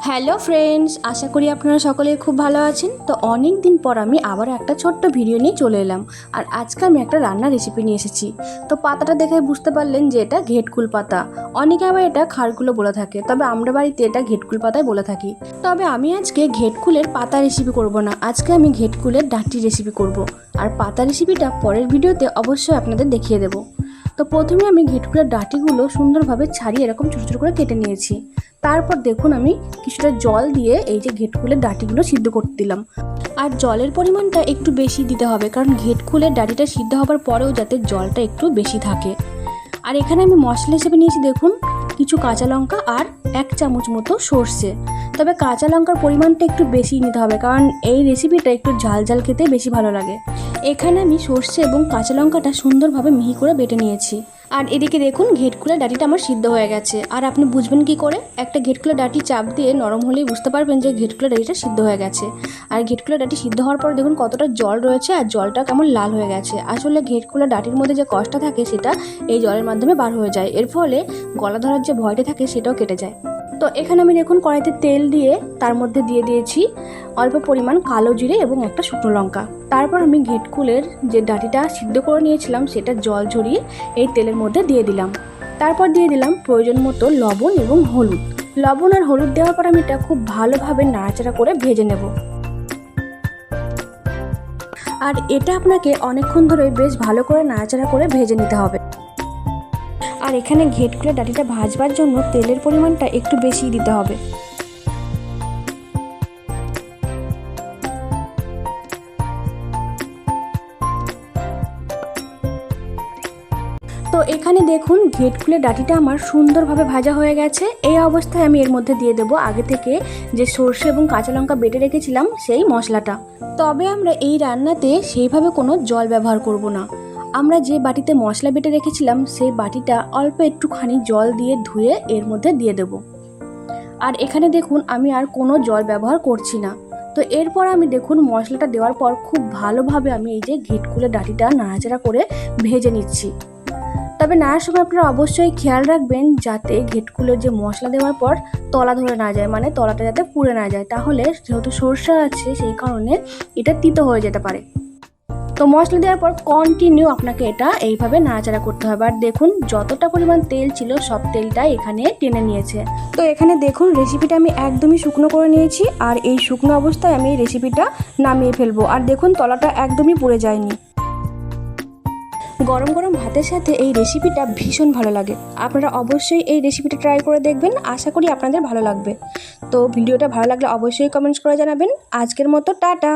Hello friends, আশা করি আপনারা সকলে খুব ভালো আছেন। তো অনেক দিন পর আমি আবার একটা ছোট্ট ভিডিও নিয়ে চলে এলাম। আর আজকে আমি একটা রান্নার রেসিপি নিয়ে এসেছি। তো পাতাটা দেখে বুঝতে পারলেন যে এটা ঘেটকুল পাতা। অনেকে আবার এটা খারকুলো বলে থাকে, তবে আমরা বাড়িতে এটা ঘেটকুল পাতাই বলে থাকি। তবে আমি আজকে ঘেটকুলের পাতা রেসিপি করব না, আজকে আমি ঘেটকুলের ডাঁটি রেসিপি করব। আর পাতা রেসিপিটা পরের ভিডিওতে অবশ্যই আপনাদের দেখিয়ে দেবো। তো প্রথমে আমি ঘেটকুলের ডাঁটিগুলো সুন্দরভাবে ছাড়িয়ে এরকম ছোটো ছোটো করে কেটে নিয়েছি। তারপর দেখুন আমি কিছুটা জল দিয়ে এই যে ঘেটকুলের ডাঁটিগুলো সিদ্ধ করতে দিলাম। আর জলের পরিমাণটা একটু বেশি দিতে হবে, কারণ ঘেটকুলের ডাঁটিটা সিদ্ধ হবার পরেও যাতে জলটা একটু বেশি থাকে। আর এখানে আমি মশলা হিসেবে নিয়েছি দেখুন কিছু কাঁচা লঙ্কা আর 1 চামচ মতো সর্ষে। তবে কাঁচা লঙ্কার পরিমাণটা একটু বেশি নিতে হবে, কারণ এই রেসিপিটা একটু ঝাল ঝাল খেতে বেশি ভালো লাগে। এখানে আমি সর্ষে এবং কাঁচা লঙ্কাটা সুন্দরভাবে মিহি করে বেটে নিয়েছি। আর এদিকে দেখুন ঘেটকুলের ডাঁটিটা আমার সিদ্ধ হয়ে গেছে। আর আপনি বুঝবেন কি করে? একটা ঘেটকুলের ডাঁটি চাপ দিয়ে নরম হলেই বুঝতে পারবেন যে ঘেটকুলের ডাঁটিটা সিদ্ধ হয়ে গেছে। আর ঘেটকুলের ডাঁটি সিদ্ধ হওয়ার পর দেখুন কতটা জল রয়েছে আর জলটা কেমন লাল হয়ে গেছে। আসলে ঘেটকুলের ডাঁটির মধ্যে যে কষ্টটা থাকে সেটা এই জলের মাধ্যমে বার হয়ে যায়। এর ফলে গলা ধরার যে ভয়টা থাকে সেটাও কেটে যায়। তো এখানে আমি দেখুন কড়াইতে তেল দিয়ে তার মধ্যে দিয়ে দিয়েছি অল্প পরিমাণ কালো জিরে এবং একটা শুকনো লঙ্কা। তারপর আমি ঘেটকুলের যে ডাঁটিটা সিদ্ধ করে নিয়েছিলাম সেটা জল ঝরিয়ে এই তেলের মধ্যে দিয়ে দিলাম। তারপর দিয়ে দিলাম প্রয়োজন মতো লবণ এবং হলুদ। লবণ আর হলুদ দেওয়ার পর আমি এটা খুব ভালোভাবে নাড়াচাড়া করে ভেজে নেব। আর এটা আপনাকে অনেকক্ষণ ধরে বেশ ভালো করে নাড়াচাড়া করে ভেজে নিতে হবে। আর এখানে ঘেটকুলের ডাঁটিটা ভাজবার জন্য তেলের পরিমাণটা একটু বেশি দিতে হবে। তো এখানে দেখুন ঘেটকুলের ডাঁটিটা আমার সুন্দরভাবে ভাজা হয়ে গেছে। এই অবস্থায় আমি এর মধ্যে দিয়ে দেবো আগে থেকে যে সর্ষে এবং কাঁচা লঙ্কা বেটে রেখেছিলাম সেই মশলাটা। তবে আমরা এই রান্নাতে সেইভাবে কোনো জল ব্যবহার করব না। আমরা যে বাটিতে মশলা বেটে রেখেছিলাম সেই বাটিটা অল্প একটুখানি জল দিয়ে ধুয়ে এর মধ্যে দিয়ে দেব। আর এখানে দেখুন আমি আর কোনো জল ব্যবহার করছি না। তো এরপর আমি দেখুন মশলাটা দেওয়ার পর খুব ভালোভাবে আমি এই যে ঘেটকুলের ডাঁটিটা নাড়াচাড়া করে ভেজে নিচ্ছি। তবে নাড়ার সময় আপনারা অবশ্যই খেয়াল রাখবেন যাতে ঘেটকুলের যে মশলা দেওয়ার পর তলা ধরে না যায়, মানে তলাটা যাতে পুড়ে না যায়। তাহলে যেহেতু সরষে আছে সেই কারণে এটা তিতো হয়ে যেতে পারে। তো মশলা দেওয়ার পর কন্টিনিউ আপনাকে এটা এইভাবে নাড়াচাড়া করতে হবে। আর দেখুন যতটা পরিমাণ তেল ছিল সব তেলটাই এখানে টেনে নিয়েছে। তো এখানে দেখুন রেসিপিটা আমি একদমই শুকনো করে নিয়েছি। আর এই শুকনো অবস্থায় আমি এই রেসিপিটা নামিয়ে ফেলবো। আর দেখুন তলাটা একদমই পুড়ে যায়নি। গরম গরম ভাতের সাথে এই রেসিপিটা ভীষণ ভালো লাগে। আপনারা অবশ্যই এই রেসিপিটা ট্রাই করে দেখবেন, আশা করি আপনাদের ভালো লাগবে। তো ভিডিওটা ভালো লাগলে অবশ্যই কমেন্টস করে জানাবেন। আজকের মতো টাটা।